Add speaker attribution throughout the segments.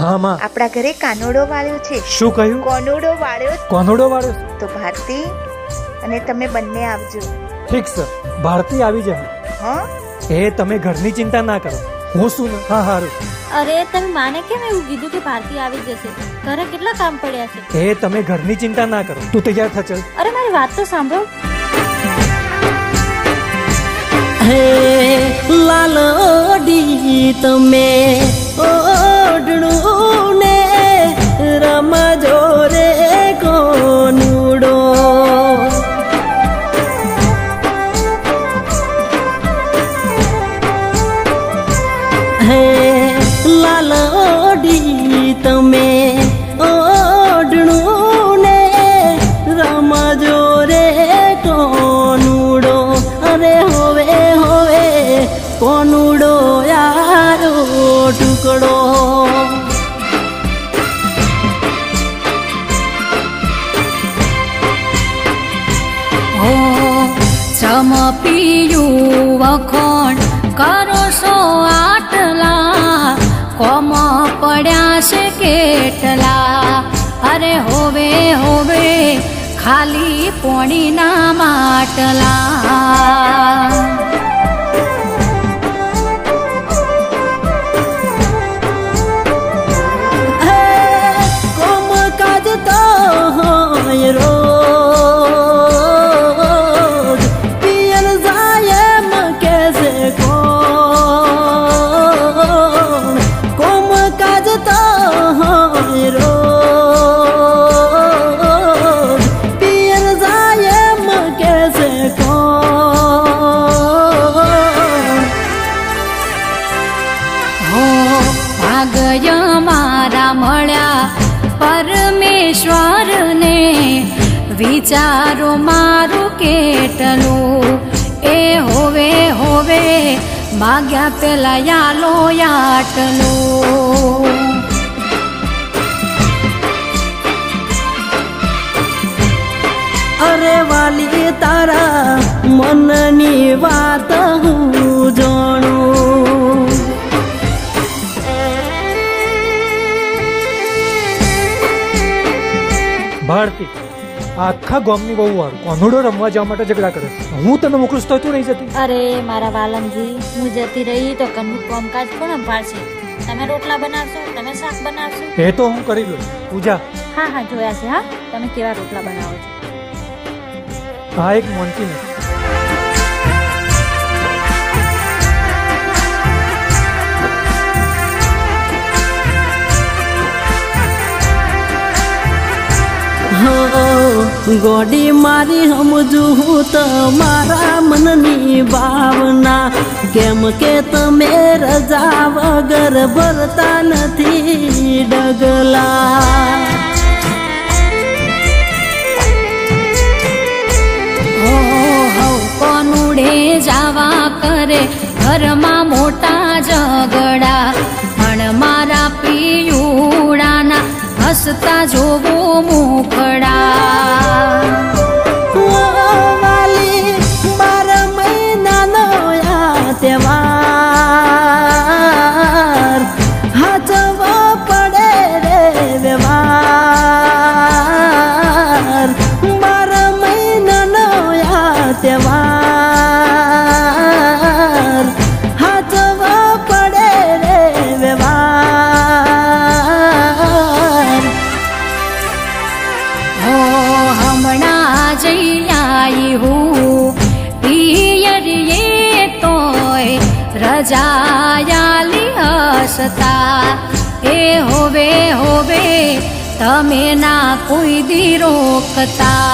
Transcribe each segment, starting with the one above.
Speaker 1: હા માં,
Speaker 2: આપણા ઘરે કાનોડો વાળ્યો છે.
Speaker 1: શું કહ્યું?
Speaker 2: કોનોડો વાળ્યો.
Speaker 1: કોનોડો વાળો?
Speaker 2: તો ભારતી અને તમે બંને આવજો.
Speaker 1: ઠીક છે, ભારતી આવી જાય.
Speaker 2: હા,
Speaker 1: એ તમે ઘરની ચિંતા ના કરો, હું શું ને. હા હારું.
Speaker 3: અરે તમે માને કેમ એવું કીધું કે ભારતી આવી જશે? ઘરે કેટલા કામ પડ્યા છે.
Speaker 1: એ તમે ઘરની ચિંતા ના કરો, તું તૈયાર થા. ચલ.
Speaker 3: અરે મારી વાત તો સાંભળો.
Speaker 4: હે લાલડી તમે ઓઢણું ને રમજો રે કોનુડો. હે લાલડી તમે ઓઢણું ને રમજો રે કોનુડો. અરે હોવે હોવે કોનુડો યારો ટુકડો.
Speaker 5: હો ચમપિયું વખોણ કરો સો આટલા, કોમ પડ્યા છે કેટલા. અરે હોવે હોવે ખાલી પોણીના માટલા.
Speaker 4: કોમ કાજ તો હોય રોજ, પિયર જાય એમ કે છે કોણ. કોમ કાજ તો હોય રોજ, પિયર જાય એમ કે છે કોણ.
Speaker 5: હો ભાગય મારા મળ્યા પરમેશ્વરને, વિચારો મારું કેટલું. એ હોવે હોવે માગ્યા પેલા યાલો યાટલું.
Speaker 4: અરે વાલી તારા મનની વાત હું જાણું.
Speaker 1: ભારતી, આખા ગામની બહુ વાળું કોનોડો રમવા જવા માટે ઝઘડા કરે છે. હું તને મોકલું તો તું નહીં જતી.
Speaker 3: અરે મારા વાલમજી, હું જતી રહી તો ઘરનું કામકાજ કોણ સંભાળશે? તમે રોટલા બનાવશો, તમે શાક બનાવશો.
Speaker 1: એ તો હું કરી લઉં. પૂજા,
Speaker 3: હા હા જોયા છે. હા, તમે કેવા રોટલા બનાવો છો.
Speaker 1: હા એક મોનકી ને.
Speaker 4: ગોડી મારી સમજું તમારા મનની ભાવના, કેમ કે તમે રજા વગર ભરતા નથી ડગલા.
Speaker 5: હો હો કોનુડે જાવા કરે ઘરમાં મોટા ઝઘડા, પણ મારા પિયુડાના હસતા જોવો મુખડા.
Speaker 4: વાલી 12 મહિનાનો આ તહેવાર, હાચવો પડે રે વ્યવહાર. 12 મહિનાનો આ તહેવાર, હાચવો પડે રે વ્યવહાર.
Speaker 5: હો હમણાં જઈ આઈ હું પિયરીએ, તોય રજાયાલી હસતા. એ હોવે હોવે તમે ના કોઈ દી રોકતા.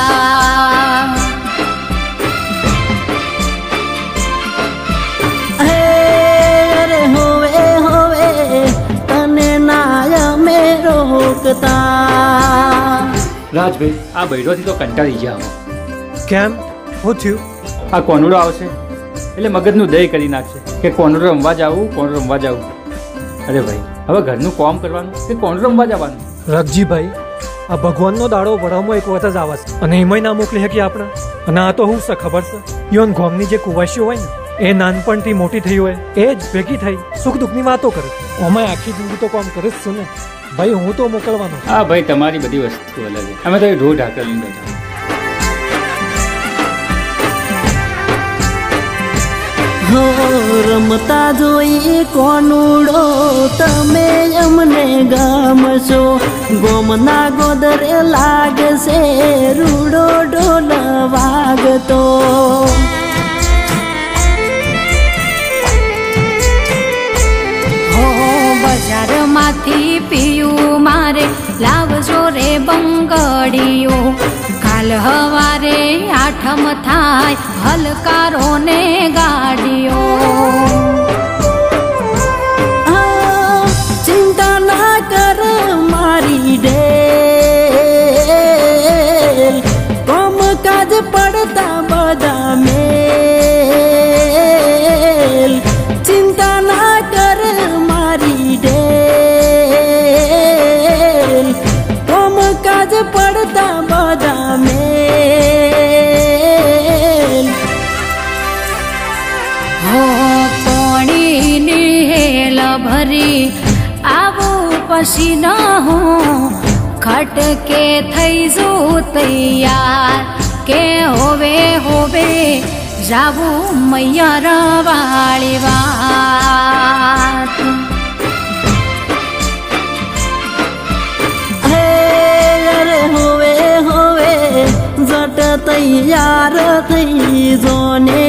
Speaker 4: અરે હોવે હોવે તને ના અમે રોકતા.
Speaker 6: રાજભાઈ, આ બૈરોથી તો કંટાળી ગયા.
Speaker 1: કેમ? શું થયું?
Speaker 6: આ કોનુડો આવશે એટલે મગજનું દહીં કરી નાખશે કે કોનુડો રમવા જાવું, કોનુડો રમવા જાવું. અરે ભાઈ, હવે ઘરનું કામ કરવાનું કે કોનુડો રમવા જવાનું?
Speaker 1: રગજીભાઈ, આ ભગવાનનો દાડો વડામાં એક વખત જ આવે છે અને એમાંય ના મોકલી શકીએ આપણે. અને આ તો હું છે ખબર છે, યોન ગામની જે કુવાસીઓ હોય ને એ નાનપણથી મોટી થઈ હોય એ જ ભેગી થઈ સુખ દુઃખની વાતો કરે. ઓમાં આખી જિંદગી તો કામ કરે જ છું ને ભાઈ. હું તો મોકલવાનો છું.
Speaker 6: હા ભાઈ, તમારી બધી વસ્તુ અલગ છે. અમે તો ઢોર ઢાકર લઈને બેઠા.
Speaker 4: હો રમતા જોઈ કોનુડો તમે અમને ગમશો. ગોમના ગોદરે લાગશે રૂડો ઢોલ વાગતો.
Speaker 5: હો બજારમાંથી પીયું મારે લાવજો રે બંગડીઓ. કાલ હવારે આઠમ થાય હલકારો ને ગાડીઓ.
Speaker 4: આ ચિંતા ના કર મારી ડેલ. કામકાજ પડતા બધા મેલ. ચિંતા ના કર મારી ડેલ. કામકાજ પડતા બધા મેલ.
Speaker 5: હો પાણીની હેલ ભરી આવું પછી ન હું ખટકે થઈ જું તૈયાર કે હોવે હોવે જાવું મૈયર વાળી વાત.
Speaker 4: હે અરે હોવે હોવે જટ તૈયાર થઈ જો ને.